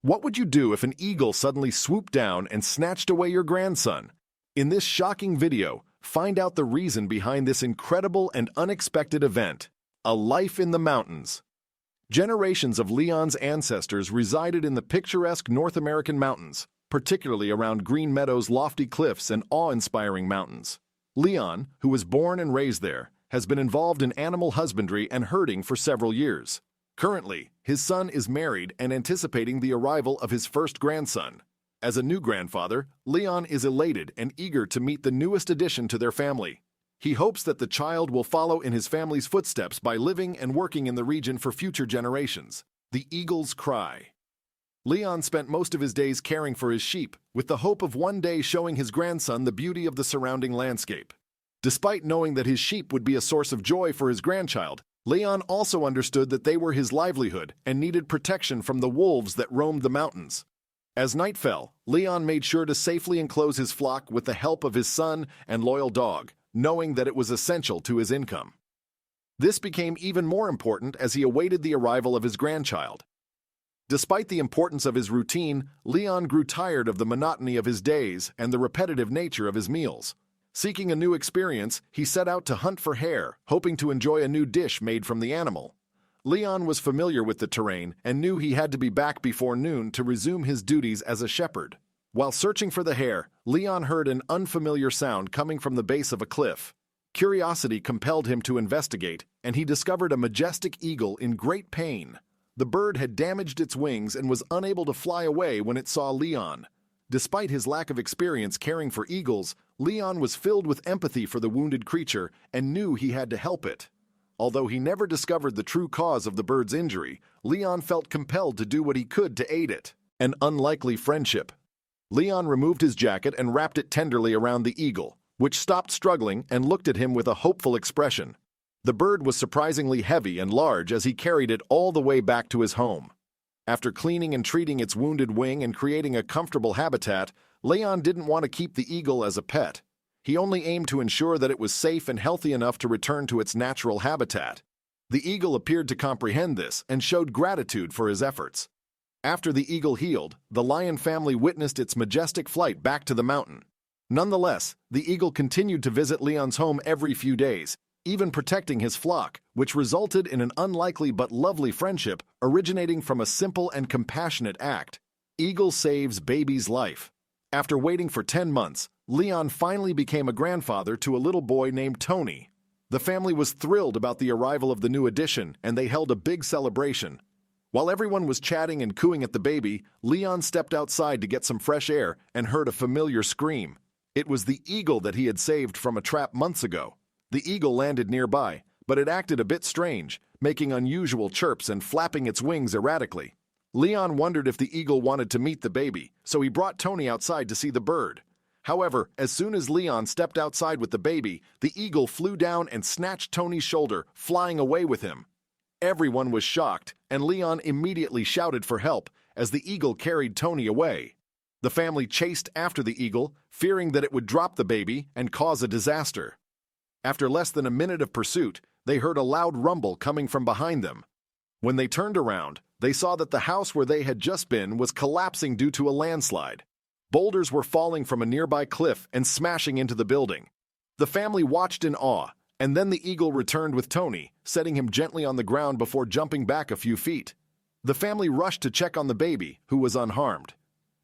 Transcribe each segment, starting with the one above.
What would you do if an eagle suddenly swooped down and snatched away your grandson? In this shocking video, find out the reason behind this incredible and unexpected event. A life in the mountains. Generations of Leon's ancestors resided in the picturesque North American mountains, particularly around Green Meadows' lofty cliffs and awe-inspiring mountains. Leon, who was born and raised there, has been involved in animal husbandry and herding for several years. Currently, his son is married and anticipating the arrival of his first grandson. As a new grandfather, Leon is elated and eager to meet the newest addition to their family. He hopes that the child will follow in his family's footsteps by living and working in the region for future generations. The eagle's cry. Leon spent most of his days caring for his sheep, with the hope of one day showing his grandson the beauty of the surrounding landscape. Despite knowing that his sheep would be a source of joy for his grandchild, Leon also understood that they were his livelihood and needed protection from the wolves that roamed the mountains. As night fell, Leon made sure to safely enclose his flock with the help of his son and loyal dog, knowing that it was essential to his income. This became even more important as he awaited the arrival of his grandchild. Despite the importance of his routine, Leon grew tired of the monotony of his days and the repetitive nature of his meals. Seeking a new experience, he set out to hunt for hare, hoping to enjoy a new dish made from the animal. Leon was familiar with the terrain and knew he had to be back before noon to resume his duties as a shepherd. While searching for the hare, Leon heard an unfamiliar sound coming from the base of a cliff. Curiosity compelled him to investigate, and he discovered a majestic eagle in great pain. The bird had damaged its wings and was unable to fly away when it saw Leon. Despite his lack of experience caring for eagles, Leon was filled with empathy for the wounded creature and knew he had to help it. Although he never discovered the true cause of the bird's injury, Leon felt compelled to do what he could to aid it. An unlikely friendship. Leon removed his jacket and wrapped it tenderly around the eagle, which stopped struggling and looked at him with a hopeful expression. The bird was surprisingly heavy and large as he carried it all the way back to his home. After cleaning and treating its wounded wing and creating a comfortable habitat, Leon didn't want to keep the eagle as a pet. He only aimed to ensure that it was safe and healthy enough to return to its natural habitat. The eagle appeared to comprehend this and showed gratitude for his efforts. After the eagle healed, the lion family witnessed its majestic flight back to the mountain. Nonetheless, the eagle continued to visit Leon's home every few days, even protecting his flock, which resulted in an unlikely but lovely friendship originating from a simple and compassionate act. Eagle saves baby's life. After waiting for 10 months, Leon finally became a grandfather to a little boy named Tony. The family was thrilled about the arrival of the new addition, and they held a big celebration. While everyone was chatting and cooing at the baby, Leon stepped outside to get some fresh air and heard a familiar scream. It was the eagle that he had saved from a trap months ago. The eagle landed nearby, but it acted a bit strange, making unusual chirps and flapping its wings erratically. Leon wondered if the eagle wanted to meet the baby, so he brought Tony outside to see the bird. However, as soon as Leon stepped outside with the baby, the eagle flew down and snatched Tony's shoulder, flying away with him. Everyone was shocked, and Leon immediately shouted for help as the eagle carried Tony away. The family chased after the eagle, fearing that it would drop the baby and cause a disaster. After less than a minute of pursuit, they heard a loud rumble coming from behind them. When they turned around, they saw that the house where they had just been was collapsing due to a landslide. Boulders were falling from a nearby cliff and smashing into the building. The family watched in awe, and then the eagle returned with Tony, setting him gently on the ground before jumping back a few feet. The family rushed to check on the baby, who was unharmed.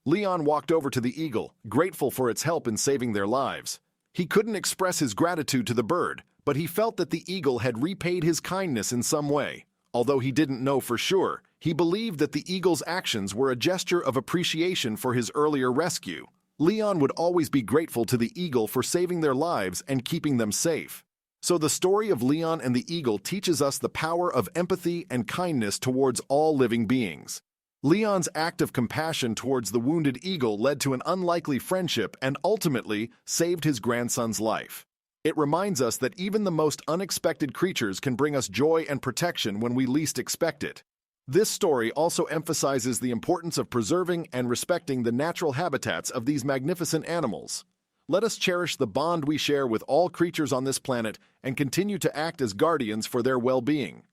Leon walked over to the eagle, grateful for its help in saving their lives. He couldn't express his gratitude to the bird, but he felt that the eagle had repaid his kindness in some way. Although he didn't know for sure, he believed that the eagle's actions were a gesture of appreciation for his earlier rescue. Leon would always be grateful to the eagle for saving their lives and keeping them safe. So the story of Leon and the eagle teaches us the power of empathy and kindness towards all living beings. Leon's act of compassion towards the wounded eagle led to an unlikely friendship and ultimately saved his grandson's life. It reminds us that even the most unexpected creatures can bring us joy and protection when we least expect it. This story also emphasizes the importance of preserving and respecting the natural habitats of these magnificent animals. Let us cherish the bond we share with all creatures on this planet and continue to act as guardians for their well-being.